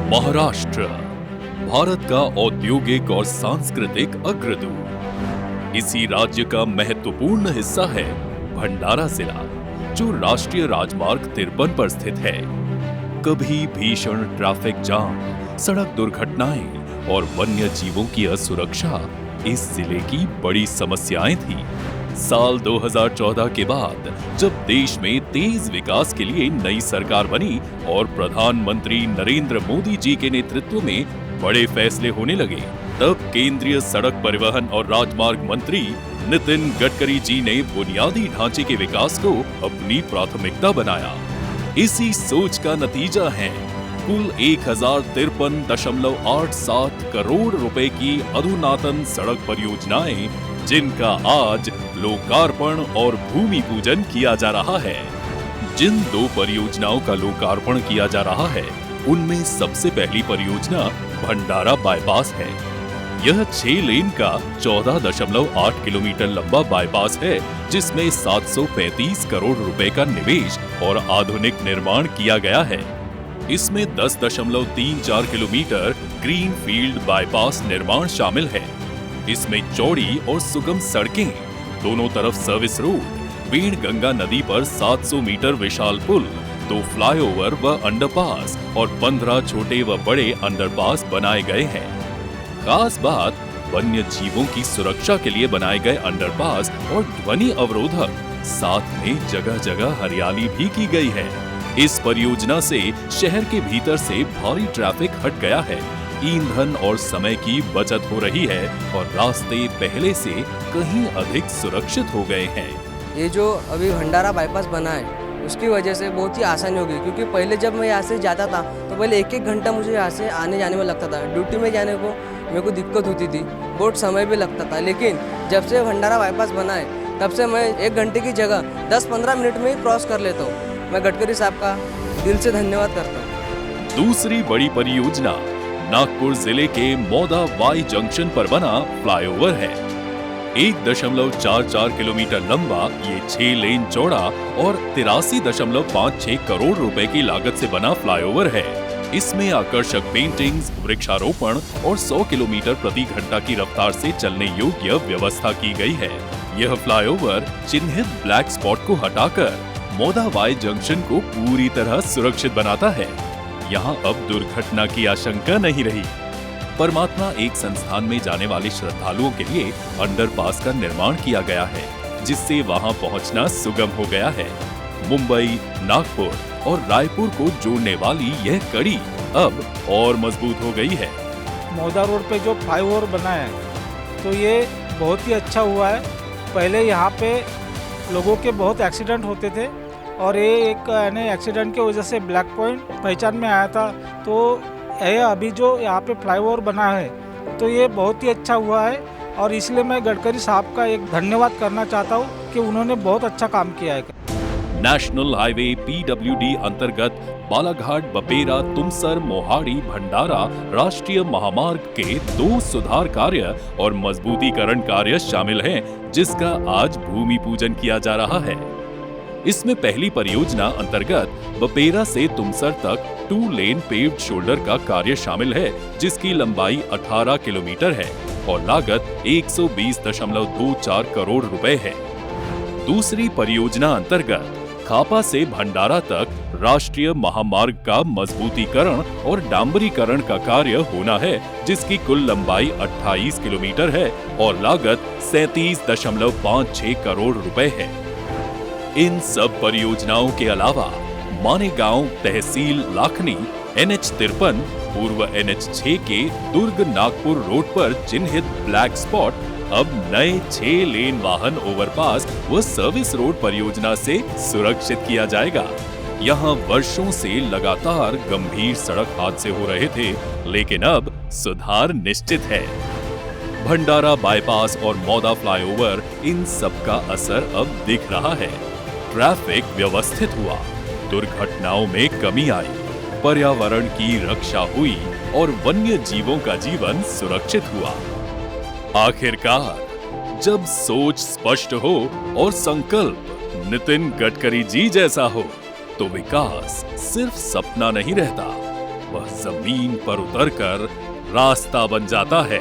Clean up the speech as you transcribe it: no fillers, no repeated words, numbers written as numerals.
महाराष्ट्र भारत का औद्योगिक और सांस्कृतिक अग्रदूत। इसी राज्य का महत्वपूर्ण हिस्सा है भंडारा जिला, जो राष्ट्रीय राजमार्ग 53 पर स्थित है। कभी भीषण ट्रैफिक जाम, सड़क दुर्घटनाएं और वन्य जीवों की असुरक्षा इस जिले की बड़ी समस्याएं थी। साल 2014 के बाद जब देश में तेज विकास के लिए नई सरकार बनी और प्रधानमंत्री नरेंद्र मोदी जी के नेतृत्व में बड़े फैसले होने लगे, तब केंद्रीय सड़क परिवहन और राजमार्ग मंत्री नितिन गडकरी जी ने बुनियादी ढांचे के विकास को अपनी प्राथमिकता बनाया। इसी सोच का नतीजा है कुल 1053.87 करोड़ रुपए की अधुनातन सड़क परियोजनाएं, जिनका आज लोकार्पण और भूमि पूजन किया जा रहा है। जिन दो परियोजनाओं का लोकार्पण किया जा रहा है, उनमें सबसे पहली परियोजना भंडारा बाईपास है। यह 6 लेन का 14.8 किलोमीटर लंबा बाईपास है, जिसमें 735 करोड़ रुपए का निवेश और आधुनिक निर्माण किया गया है। इसमें 10.34 किलोमीटर ग्रीन फील्ड बाईपास निर्माण शामिल है। इसमें चौड़ी और सुगम सड़कें, दोनों तरफ सर्विस रोड, वेणगंगा नदी पर 700 मीटर विशाल पुल, 2 फ्लाईओवर व अंडरपास और 15 छोटे व बड़े अंडरपास बनाए गए हैं। खास बात, वन्य जीवों की सुरक्षा के लिए बनाए गए अंडरपास और ध्वनि अवरोधक, साथ में जगह जगह हरियाली भी की गई है। इस परियोजना से शहर के भीतर से भारी ट्रैफिक हट गया है, ईंधन और समय की बचत हो रही है और रास्ते पहले से कहीं अधिक सुरक्षित हो गए हैं। ये जो अभी भंडारा बाईपास बना है, उसकी वजह से बहुत ही आसानी होगी, क्योंकि पहले जब मैं यहाँ से जाता था तो पहले 1-1 घंटा मुझे यहाँ से आने जाने में लगता था। ड्यूटी में जाने को मेरे को दिक्कत होती थी, बहुत समय भी लगता था। लेकिन जब से भंडारा बाईपास बना है, तब से मैं 1 घंटे की जगह 10-15 मिनट में ही क्रॉस कर लेता हूँ। मैं गडकरी साहब का दिल से धन्यवाद करता हूँ। दूसरी बड़ी परियोजना नागपुर जिले के मौदा वाई जंक्शन पर बना फ्लाईओवर है। 1.44 किलोमीटर लंबा ये 6 लेन चौड़ा और 83.56 करोड़ रुपए की लागत से बना फ्लाईओवर है। इसमें आकर्षक पेंटिंग्स, वृक्षारोपण और 100 किलोमीटर प्रति घंटा की रफ्तार से चलने योग्य व्यवस्था की गई है। यह फ्लाईओवर चिन्हित ब्लैक स्पॉट को हटाकर मौदा वाई जंक्शन को पूरी तरह सुरक्षित बनाता है। यहाँ अब दुर्घटना की आशंका नहीं रही। परमात्मा एक संस्थान में जाने वाले श्रद्धालुओं के लिए अंडरपास का निर्माण किया गया है, जिससे वहां पहुंचना सुगम हो गया है। मुंबई, नागपुर और रायपुर को जोड़ने वाली यह कड़ी अब और मजबूत हो गई है। मौदा रोड पे जो फ्लाईओवर बना है, तो ये बहुत ही अच्छा हुआ है। पहले यहाँ पे लोगों के बहुत एक्सीडेंट होते थे और ये एक एक्सीडेंट की वजह से ब्लैक पॉइंट पहचान में आया था। तो ये अभी जो यहाँ पे फ्लाईओवर बना है, तो ये बहुत ही अच्छा हुआ है और इसलिए मैं गडकरी साहब का एक धन्यवाद करना चाहता हूँ कि उन्होंने बहुत अच्छा काम किया है। नेशनल हाईवे PWD अंतर्गत बालाघाट, बपेरा, तुमसर, मोहाड़ी, भंडारा राष्ट्रीय महामार्ग के 2 सुधार कार्य और मजबूतीकरण कार्य शामिल हैं, जिसका आज भूमि पूजन किया जा रहा है। इसमें पहली परियोजना अंतर्गत बपेरा से तुमसर तक 2 लेन पेव्ड शोल्डर का कार्य शामिल है, जिसकी लंबाई 18 किलोमीटर है और लागत 120.24 करोड़ रुपए है। दूसरी परियोजना अंतर्गत खापा से भंडारा तक राष्ट्रीय महामार्ग का मजबूतीकरण और डांबरीकरण का कार्य होना है, जिसकी कुल लंबाई 28 किलोमीटर है और लागत 37.56 करोड़ रुपए है। इन सब परियोजनाओं के अलावा मानेगांव तहसील लाखनी NH-53 पूर्व NH-6 के दुर्ग नागपुर रोड पर चिन्हित ब्लैक स्पॉट अब नए 6 लेन वाहन ओवरपास व सर्विस रोड परियोजना से सुरक्षित किया जाएगा। यहाँ वर्षों से लगातार गंभीर सड़क हादसे हो रहे थे, लेकिन अब सुधार निश्चित है। भंडारा बाईपास और मौदा फ्लाईओवर, इन सब का असर अब दिख रहा है। ट्रैफिक व्यवस्थित हुआ, दुर्घटनाओं में कमी आई, पर्यावरण की रक्षा हुई और वन्य जीवों का जीवन सुरक्षित हुआ। आखिरकार जब सोच स्पष्ट हो और संकल्प नितिन गडकरी जी जैसा हो, तो विकास सिर्फ सपना नहीं रहता, वह जमीन पर उतरकर रास्ता बन जाता है।